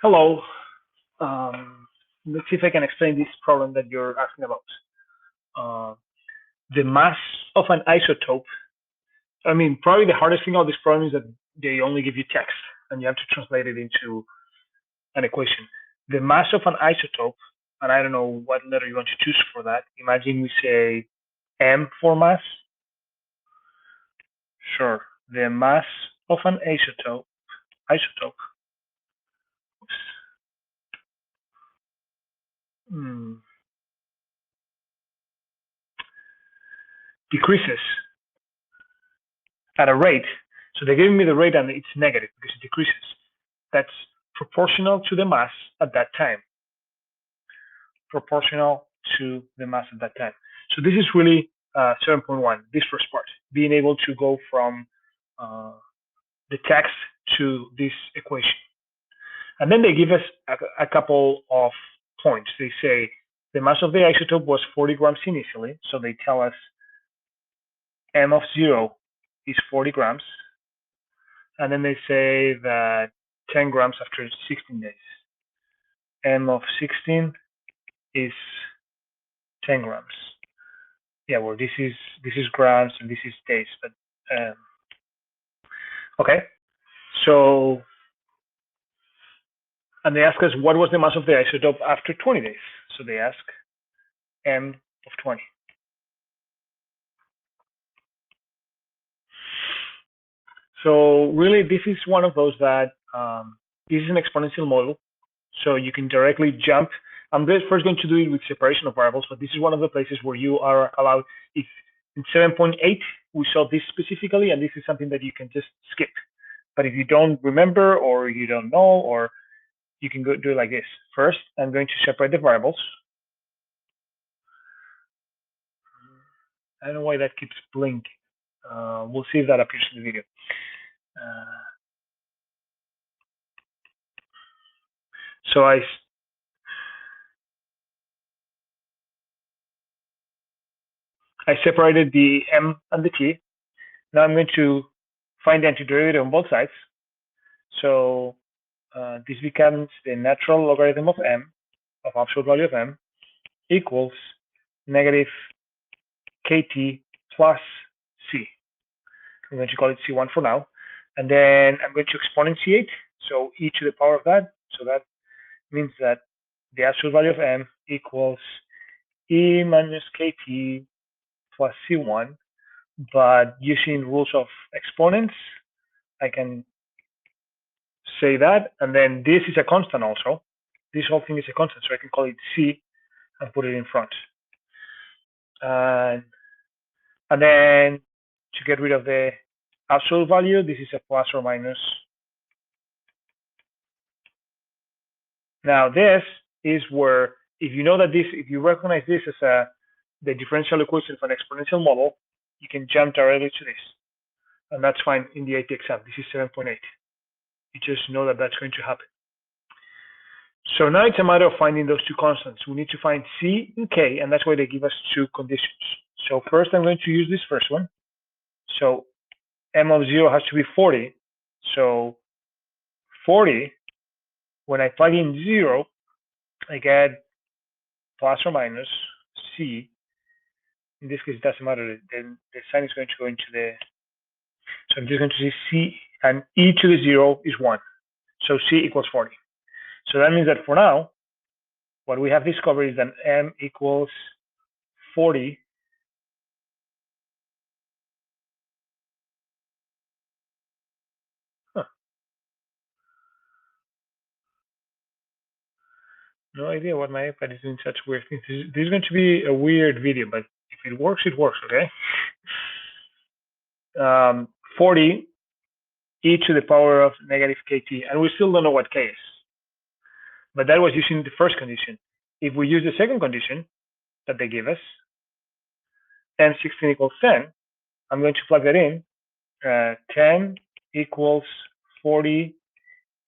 Hello. Um, let's see if I can explain this problem that you're asking about. Uh, the mass of an isotope. I mean, probably the hardest thing of this problem is that they only give you text and you have to translate it into an equation. The mass of an isotope, and I don't know what letter you want to choose for that. Imagine we say M for mass. Sure. The mass of an isotope, hmm, decreases at a rate. So they're giving me the rate and it's negative because it decreases. That's proportional to the mass at that time. Proportional to the mass at that time. So this is really 7.1, this first part, being able to go from uh, the text to this equation. And then they give us a couple of points. They say the mass of the isotope was 40 grams initially. So they tell us M of 0 is 40 grams. And then they say that 10 grams after 16 days. M of 16 is 10 grams. Yeah, well, this is grams and this is days, but okay. So, and they ask us what was the mass of the isotope after 20 days. So they ask M of 20. So really, this is one of those that this is an exponential model, so you can directly jump. I'm first going to do it with separation of variables, but this is one of the places where you are allowed. If in 7.8 we saw this specifically, and this is something that you can just skip. But if you don't remember or you don't know, or you can go do it like this. First, I'm going to separate the variables. I don't know why that keeps blinking. We'll see if that appears in the video. Uh, so I separated the m and the t. Now I'm going to find the antiderivative on both sides. So this becomes the natural logarithm of m, of absolute value of m, equals negative kt plus c. I'm going to call it c1 for now. And then I'm going to exponentiate, so e to the power of that. So that means that the absolute value of m equals e minus kt plus c1. But using rules of exponents, I can say that. And then this is a constant also. This whole thing is a constant, so I can call it c and put it in front. And then to get rid of the absolute value, this is a plus or minus. Now this is where, if you know that this, if you recognize this as the differential equation of an exponential model, you can jump directly to this. And that's fine in the AP exam. This is 7.8. You just know that that's going to happen. So now it's a matter of finding those two constants. We need to find C and K, and that's why they give us two conditions. So first I'm going to use this first one. So M of 0 has to be 40. So 40, when I plug in 0, I get plus or minus C. In this case, it doesn't matter. Then the sign is going to go into the, so I'm just going to say C, and e to the 0 is 1. So C equals 40. So that means that for now, what we have discovered is that M equals 40. Huh. No idea what my iPad is doing such weird things. This is going to be a weird video, but if it works, okay? 40 e to the power of negative kt, and we still don't know what k is. But that was using the first condition. If we use the second condition that they give us, m16 equals 10, I'm going to plug that in. 10 equals 40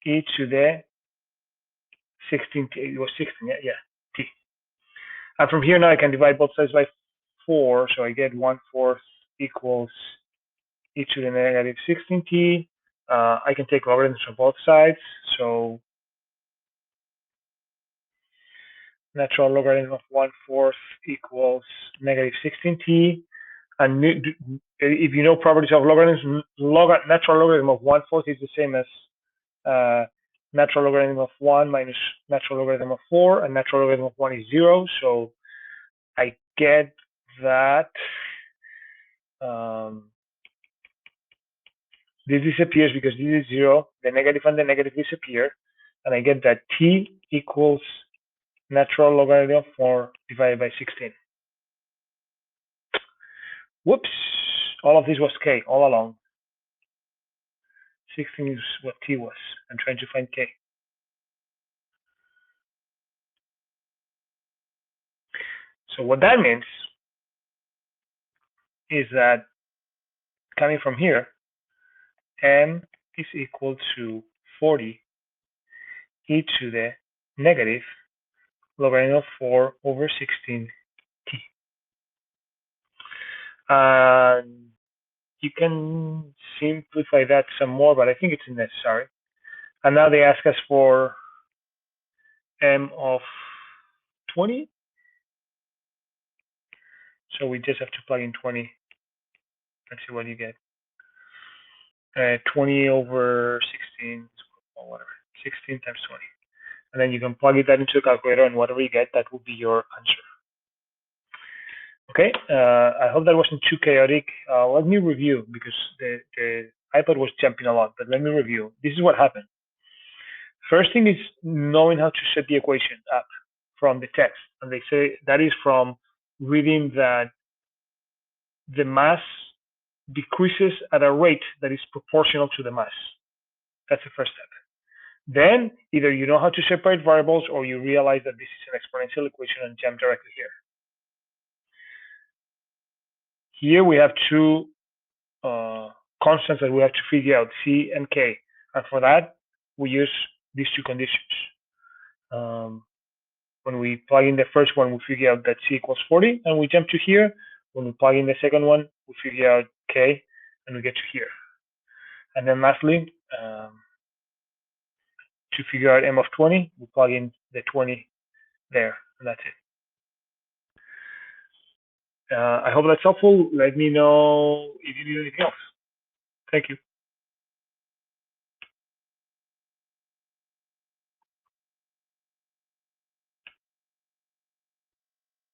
e to the 16, it was 16, yeah, t. And from here now I can divide both sides by 4, so I get 1/4 equals e to the negative 16t. I can take logarithms from both sides, so natural logarithm of 1/4 equals negative 16t. And if you know properties of logarithms, natural logarithm of 1/4 is the same as uh, natural logarithm of 1 minus natural logarithm of 4, and natural logarithm of 1 is 0. So I get that this disappears because this is 0. The negative and the negative disappear. And I get that t equals natural logarithm of 4 divided by 16. Whoops. All of this was k all along. 16 is what t was. I'm trying to find k. So what that means is that coming from here, m is equal to 40 e to the negative logarithm of 4 over 16 t. And you can simplify that some more, but I think it's necessary. And now they ask us for m of 20. So we just have to plug in 20 and see what you get. 20 over 16, or whatever, 16 times 20. And then you can plug that into a calculator, and whatever you get, that will be your answer. Okay, I hope that wasn't too chaotic. Let me review, because the iPad was jumping a lot, but let me review. This is what happened. First thing is knowing how to set the equation up from the text. And they say that is from reading that the mass decreases at a rate that is proportional to the mass. That's the first step. Then either you know how to separate variables, or you realize that this is an exponential equation and jump directly here. Here we have two constants that we have to figure out, c and k. And for that, we use these two conditions. When we plug in the first one, we figure out that c equals 40, and we jump to here. When we plug in the second one, we figure out k, and we get to here. And then lastly, to figure out m of 20, we plug in the 20 there, and that's it. I hope that's helpful. Let me know if you need anything else. Thank you.